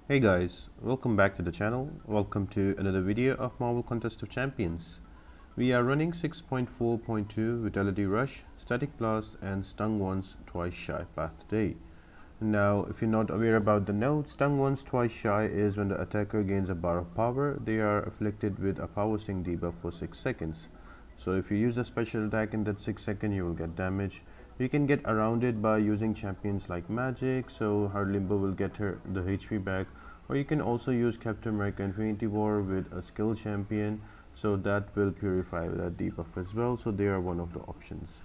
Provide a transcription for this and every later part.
Hey guys, welcome back to the channel. Welcome to another video of Marvel Contest of Champions. We are running 6.4.2 Vitality Rush, Static Blast and Stung Once Twice Shy path today. Now, if you're not aware about the note, Stung Once Twice Shy is when the attacker gains a bar of power, they are afflicted with a power sting debuff for 6 seconds. So if you use a special attack in that 6 seconds, you will get damage. You can get around it by using champions like Magic, so her Limbo will get her the HP back, or you can also use Captain America Infinity War with a skill champion, so that will purify that debuff as well. So they are one of the options.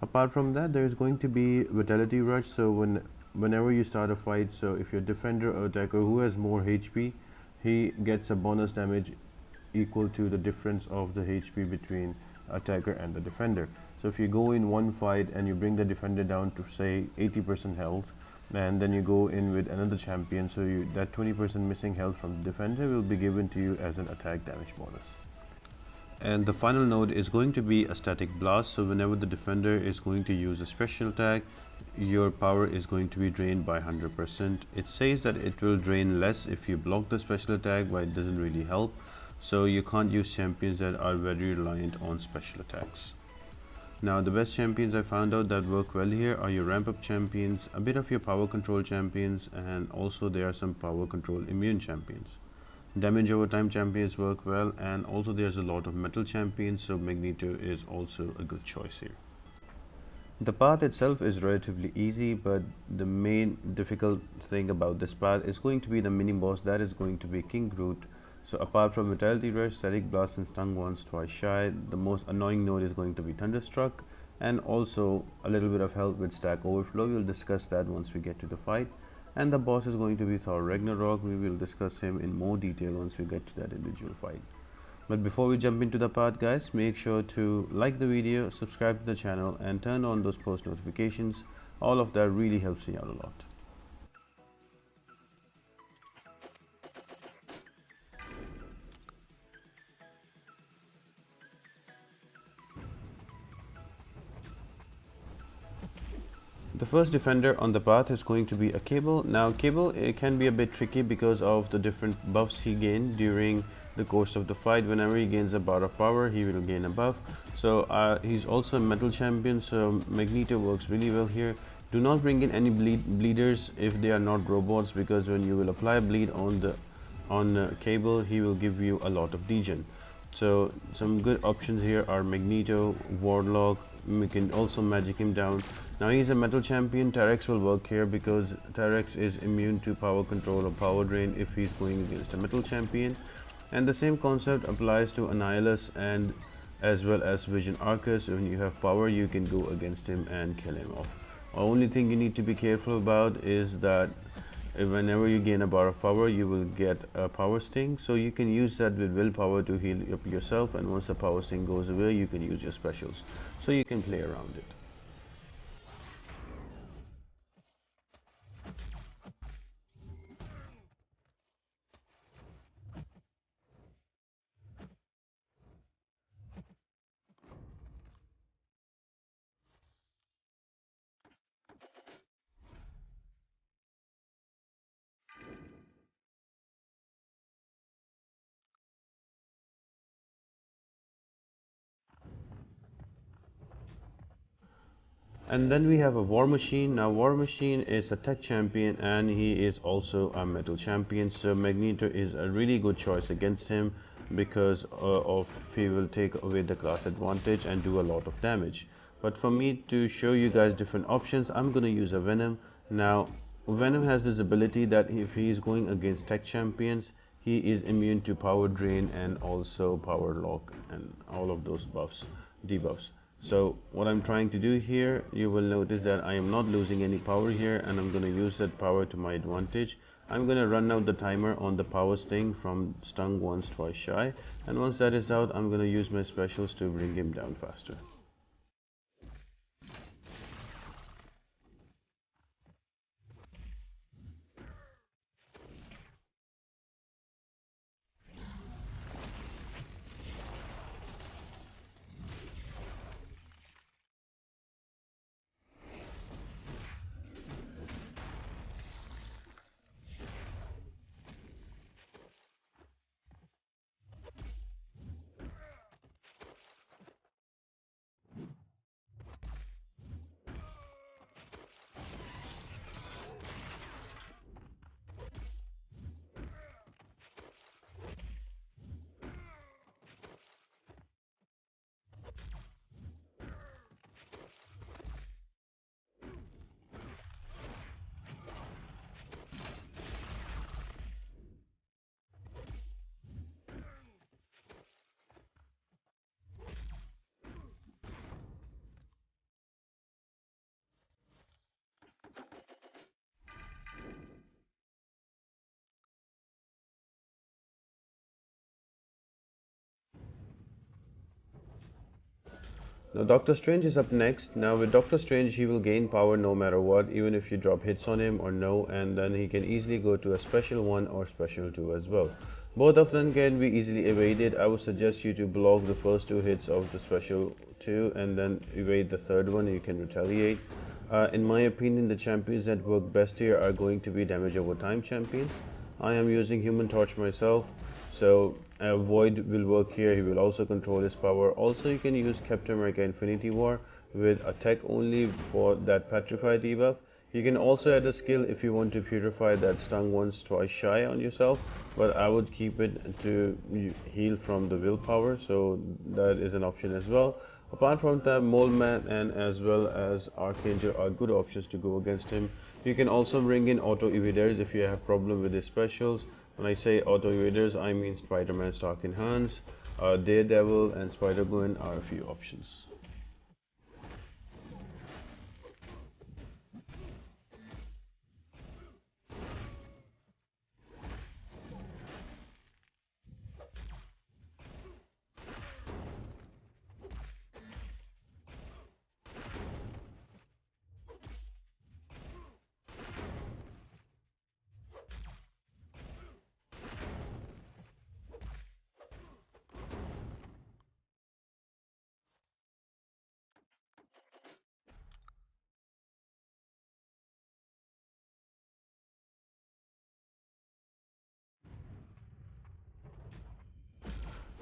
Apart from that, there is going to be Vitality Rush, so whenever you start a fight, so if your defender or attacker who has more HP, he gets a bonus damage equal to the difference of the HP between attacker and the defender. So if you go in one fight and you bring the defender down to say 80% health, and then you go in with another champion, so that 20% missing health from the defender will be given to you as an attack damage bonus. And the final node is going to be a static blast, so whenever the defender is going to use a special attack, your power is going to be drained by 100%. It says that it will drain less if you block the special attack, but it doesn't really help, so you can't use champions that are very reliant on special attacks. Now the best champions I found out that work well here are your ramp up champions, a bit of your power control champions, and also there are some power control immune champions. Damage over time champions work well, and also there's a lot of metal champions, so Magneto is also a good choice here. The path itself is relatively easy, but the main difficult thing about this path is going to be the mini boss, that is going to be King Groot. So apart from Vitality Rush, Static Blast and Stung Once Twice Shy, the most annoying node is going to be Thunderstruck, and also a little bit of help with Stack Overflow. We'll discuss that once we get to the fight. And the boss is going to be Thor Ragnarok. We will discuss him in more detail once we get to that individual fight. But before we jump into the part, guys, make sure to like the video, subscribe to the channel and turn on those post notifications. All of that really helps me out a lot. The first defender on the path is going to be a Cable. Now Cable, it can be a bit tricky because of the different buffs he gained during the course of the fight. Whenever he gains a bar of power, he will gain a buff. So he's also a metal champion, so Magneto works really well here. Do not bring in any bleeders if they are not robots, because when you will apply bleed on Cable, he will give you a lot of degen. So some good options here are Magneto, Warlock. We can also magic him down. Now he's a metal champion. Tyrex will work here because Tyrex is immune to power control or power drain if he's going against a metal champion. And the same concept applies to Annihilus and as well as Vision Arcus. When you have power, you can go against him and kill him off. Only thing you need to be careful about is that whenever you gain a bar of power, you will get a power sting, so you can use that with willpower to heal up yourself, and once the power sting goes away, you can use your specials, so you can play around it. And then we have a Warmachine. Now Warmachine is a tech champion and he is also a metal champion, so Magneto is a really good choice against him because of he will take away the class advantage and do a lot of damage. But for me to show you guys different options, I'm going to use a Venom. Now Venom has this ability that if he is going against tech champions, he is immune to power drain and also power lock and all of those buffs, debuffs. So what I'm trying to do here, you will notice that I am not losing any power here, and I'm going to use that power to my advantage. I'm going to run out the timer on the power sting from Stung Once Twice Shy, and once that is out, I'm going to use my specials to bring him down faster. Now Doctor Strange is up next. Now with Doctor Strange he will gain power no matter what, even if you drop hits on him or no, and then he can easily go to a special 1 or special 2 as well. Both of them can be easily evaded. I would suggest you to block the first 2 hits of the special 2 and then evade the third one. You can retaliate. In my opinion, the champions that work best here are going to be damage over time champions. I am using Human Torch myself, so Void will work here. He will also control his power. Also, you can use Captain America Infinity War with attack only for that Petrify debuff. You can also add a skill if you want to purify that Stung Once Twice Shy on yourself, but I would keep it to heal from the willpower, so that is an option as well. Apart from that, Mole Man and as well as Archangel are good options to go against him. You can also bring in auto evaders if you have problem with his specials. When I say auto evaders, I mean Spider-Man Stark Enhance, Daredevil and Spider-Gwen are a few options.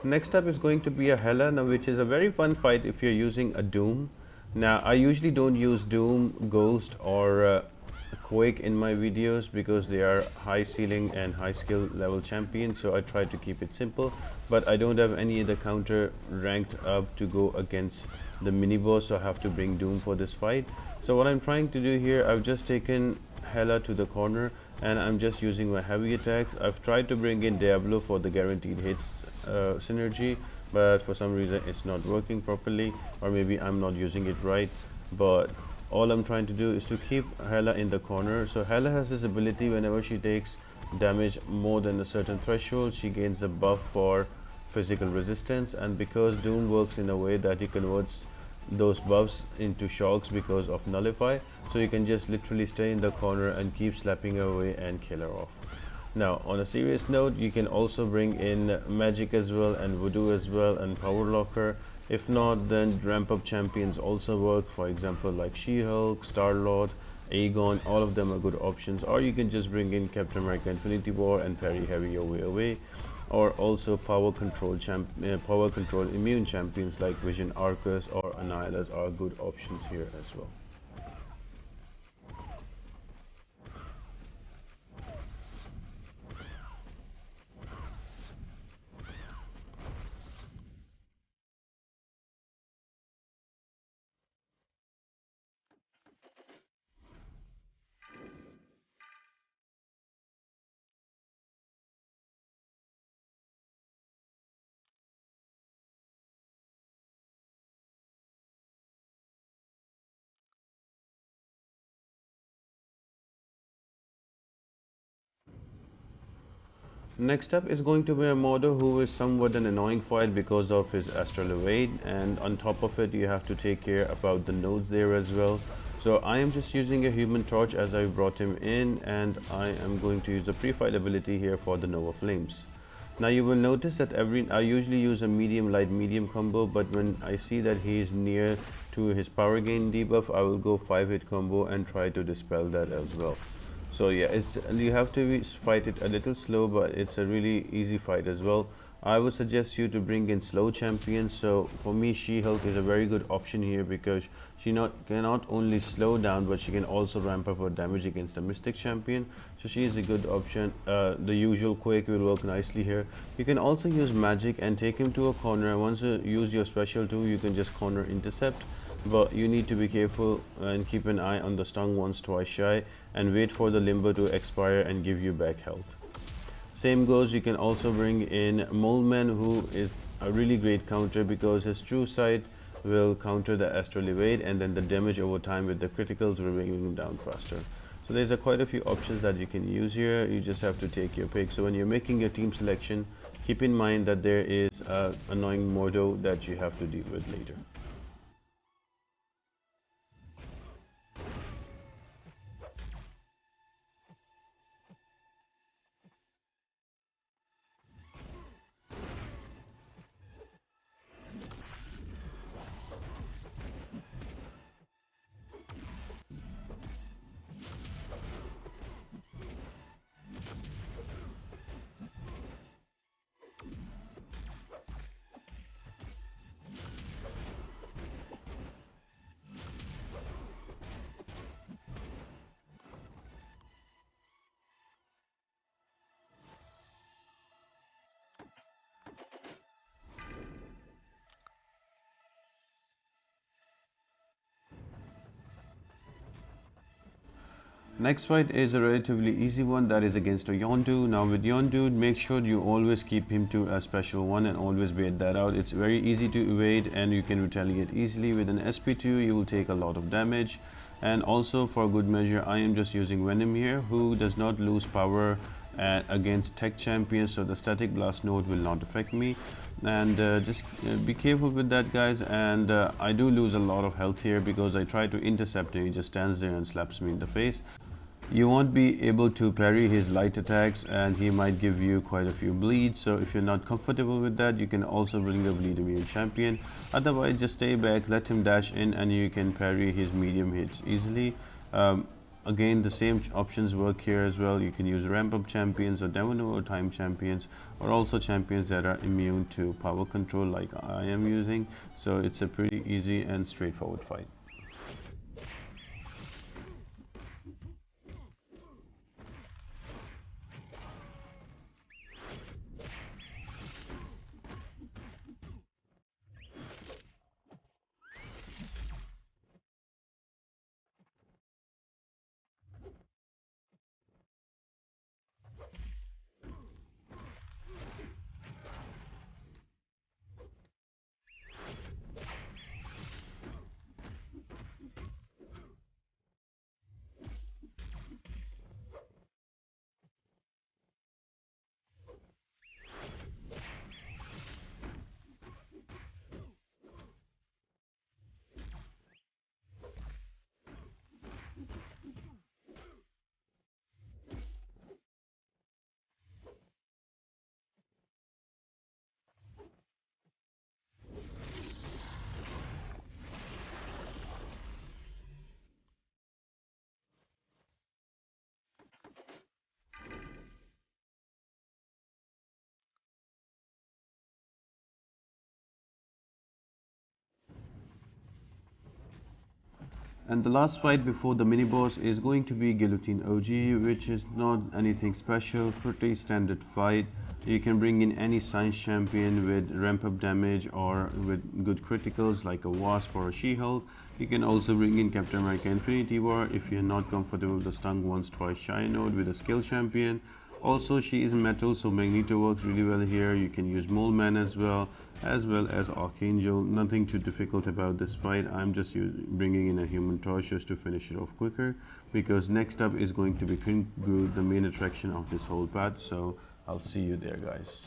Next up is going to be a Hela, now which is a very fun fight if you're using a Doom. Now I usually don't use Doom, Ghost or Quake in my videos because they are high ceiling and high skill level champions, so I try to keep it simple, but I don't have any other counter ranked up to go against the mini boss, so I have to bring Doom for this fight. So what I'm trying to do here, I've just taken Hela to the corner and I'm just using my heavy attacks. I've tried to bring in Diablo for the guaranteed hits synergy, but for some reason it's not working properly, or maybe I'm not using it right. But all I'm trying to do is to keep Hela in the corner. So Hela has this ability, whenever she takes damage more than a certain threshold, she gains a buff for physical resistance, and because Doom works in a way that he converts those buffs into shocks because of nullify, so you can just literally stay in the corner and keep slapping her away and kill her off. Now on a serious note, you can also bring in magic as well and voodoo as well and power locker. If not, then ramp up champions also work, for example like She-Hulk, Star-Lord, Aegon, all of them are good options. Or you can just bring in Captain America Infinity War and parry heavy your way away. Or also power control immune champions like Vision Arcus or Annihilus are good options here as well. Next up is going to be a Mordo, who is somewhat an annoying fight because of his astral evade, and on top of it you have to take care about the nodes there as well. So I am just using a Human Torch as I brought him in, and I am going to use the pre-fight ability here for the Nova Flames. Now you will notice that I usually use a medium light medium combo, but when I see that he is near to his power gain debuff, I will go 5-hit combo and try to dispel that as well. So yeah, you have to fight it a little slow, but it's a really easy fight as well. I would suggest you to bring in slow champions. So for me, She-Hulk is a very good option here because she cannot only slow down, but she can also ramp up her damage against a Mystic champion. So she is a good option. The usual Quake will work nicely here. You can also use magic and take him to a corner. Once you use your special tool, you can just corner intercept. But you need to be careful and keep an eye on the Stung Once Twice Shy and wait for the limbo to expire and give you back health. Same goes, you can also bring in Mole Man, who is a really great counter because his true sight will counter the astral evade, and then the damage over time with the criticals will bring him down faster. So there's quite a few options that you can use here. You just have to take your pick. So when you're making your team selection, keep in mind that there is an annoying Mordo that you have to deal with later. Next fight is a relatively easy one, that is against a Yondu. Now with Yondu, make sure you always keep him to a special one and always wait that out. It's very easy to evade and you can retaliate easily. With an SP2 you will take a lot of damage, and also for good measure I am just using Venom here, who does not lose power against tech champions, so the static blast node will not affect me. And just be careful with that, guys. And I do lose a lot of health here because I try to intercept him. He just stands there and slaps me in the face. You won't be able to parry his light attacks and he might give you quite a few bleeds, so if you're not comfortable with that you can also bring a bleed immune champion. Otherwise just stay back, let him dash in and you can parry his medium hits easily. Again, the same options work here as well. You can use ramp up champions or Demon or time champions, or also champions that are immune to power control like I am using. So it's a pretty easy and straightforward fight. And the last fight before the mini boss is going to be Guillotine OG, which is not anything special, pretty standard fight. You can bring in any science champion with ramp up damage or with good criticals like a Wasp or a She-Hulk. You can also bring in Captain America Infinity War if you're not comfortable with the Stung Once Twice Shy node with a skill champion. Also, she is metal, so Magneto works really well here. You can use Mole Man as well as Archangel. Nothing too difficult about this fight. I'm just bringing in a Human Torch just to finish it off quicker, because next up is going to be King Groot, the main attraction of this whole part. So I'll see you there, guys.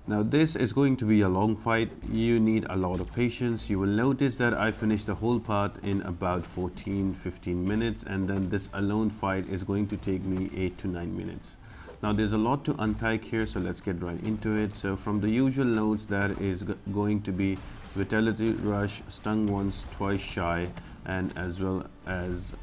Now this is going to be a long fight. You need a lot of patience. You will notice that I finished the whole part in about 14-15 minutes, and then this alone fight is going to take me 8 to 9 minutes. Now there's a lot to unpack here, so let's get right into it. So from the usual nodes, that is going to be Vitality Rush, Stung Once, Twice Shy, and as well as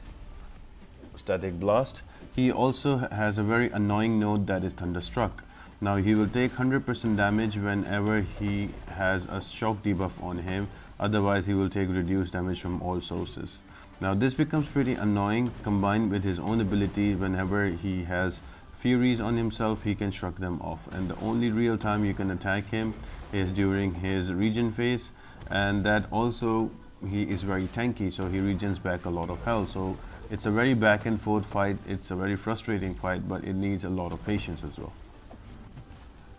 Static Blast. He also has a very annoying node, that is Thunderstruck. Now he will take 100% damage whenever he has a shock debuff on him, otherwise he will take reduced damage from all sources. Now this becomes pretty annoying combined with his own ability. Whenever he has furies on himself, he can shrug them off, and the only real time you can attack him is during his regen phase, and that also he is very tanky, so he regens back a lot of health. So it's a very back and forth fight, it's a very frustrating fight, but it needs a lot of patience as well.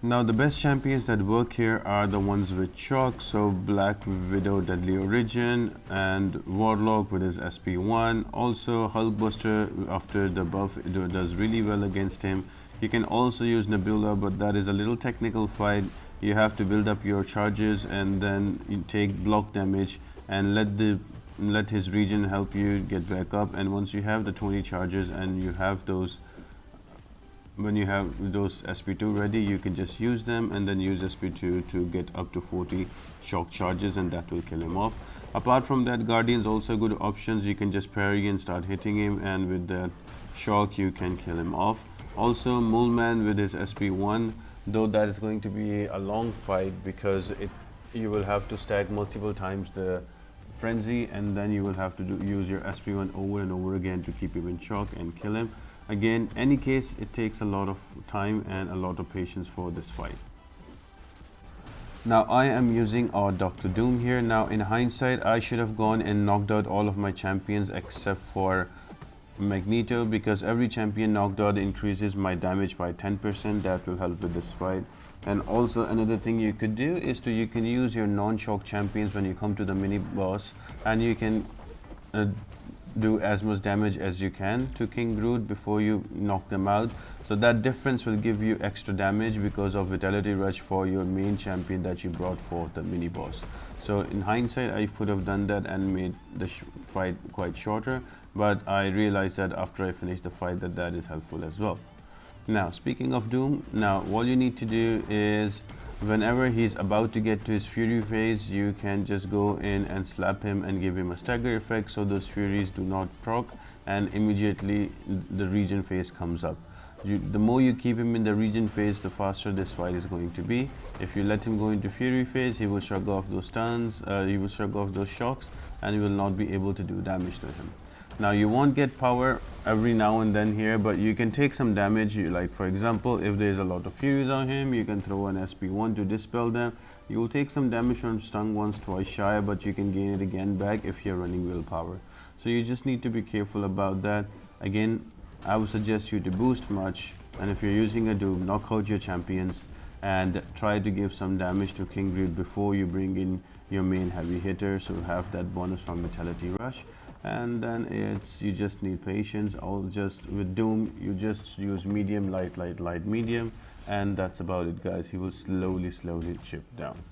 Now the best champions that work here are the ones with shock, so Black Widow Deadly Origin and Warlock with his SP1. Also Hulkbuster after the buff does really well against him. You can also use Nebula, but that is a little technical fight. You have to build up your charges and then you take block damage and let his regen help you get back up. And once you have the 20 charges and you have those, when you have those SP2 ready, you can just use them and then use SP2 to get up to 40 shock charges, and that will kill him off. Apart from that, Guardian's also good options. You can just parry and start hitting him, and with that shock you can kill him off. Also Mole Man with his SP1, though that is going to be a long fight because you will have to stack multiple times the frenzy, and then you will have to use your SP1 over and over again to keep him in shock and kill him. Again, any case, it takes a lot of time and a lot of patience for this fight. Now I am using our Dr. Doom here. Now in hindsight, I should have gone and knocked out all of my champions except for Magneto, because every champion knocked out increases my damage by 10%. That will help with this fight. And also another thing you could do is you can use your non-shock champions when you come to the mini boss, and you can do as much damage as you can to King Groot before you knock them out. So that difference will give you extra damage because of Vitality Rush for your main champion that you brought for the mini boss. So in hindsight, I could have done that and made the fight quite shorter, but I realized that after I finished the fight that is helpful as well. Now speaking of Doom, now all you need to do is whenever he's about to get to his fury phase, you can just go in and slap him and give him a stagger effect so those furies do not proc, and immediately the regen phase comes up. The more you keep him in the regen phase, the faster this fight is going to be. If you let him go into fury phase, he will shrug off those stuns, he will shrug off those shocks, and you will not be able to do damage to him. Now you won't get power every now and then here, but you can take some damage. Like for example, if there's a lot of furies on him, you can throw an SP1 to dispel them. You will take some damage from Stung Once, Twice Shy, but you can gain it again back if you're running willpower. So you just need to be careful about that. Again, I would suggest you to boost much, and if you're using a Doom, knock out your champions and try to give some damage to King Groot before you bring in your main heavy hitter, so have that bonus from Vitality Rush. And then you just need patience. With Doom, you just use medium, light, medium, and that's about it, guys. He will slowly chip down.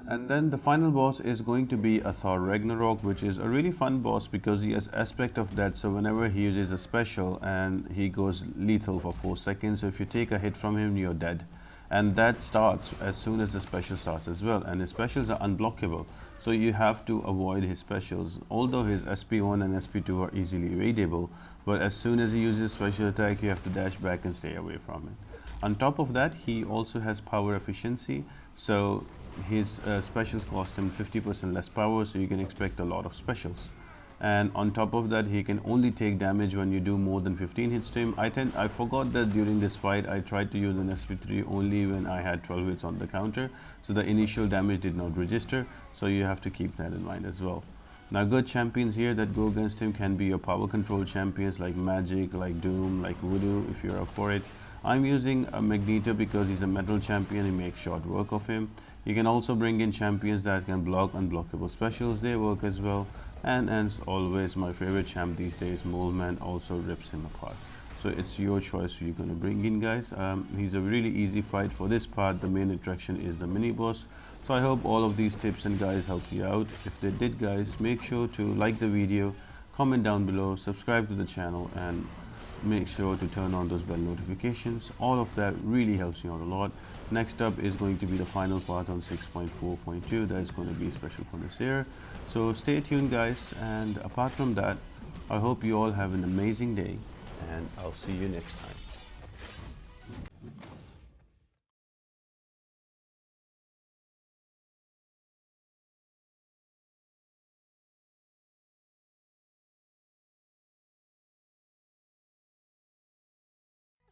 And then the final boss is going to be a Thor Ragnarok, which is a really fun boss because he has aspect of that. So whenever he uses a special and he goes lethal for 4 seconds, so if you take a hit from him, you're dead. And that starts as soon as the special starts as well. And his specials are unblockable. So you have to avoid his specials. Although his SP1 and SP2 are easily evadable, but as soon as he uses special attack, you have to dash back and stay away from it. On top of that, he also has power efficiency. So his specials cost him 50% less power, so you can expect a lot of specials. And on top of that, he can only take damage when you do more than 15 hits to him. I forgot that during this fight I tried to use an SP3 only when I had 12 hits on the counter, so the initial damage did not register, so you have to keep that in mind as well. Now good champions here that go against him can be your power control champions like Magic, like Doom, like Voodoo if you're up for it. I'm using a Magneto because he's a metal champion and makes short work of him. You can also bring in champions that can block unblockable specials, they work as well. And as always, my favorite champ these days, Moleman, also rips him apart. So it's your choice who you're going to bring in, guys. He's a really easy fight. For this part, the main attraction is the mini boss. So I hope all of these tips and guides helped you out. If they did, guys, make sure to like the video, comment down below, subscribe to the channel, and make sure to turn on those bell notifications. All of that really helps you out a lot. Next up is going to be the final part on 6.4.2. that is going to be special connoisseur. So stay tuned, guys, and apart from that, I hope you all have an amazing day, and I'll see you next time.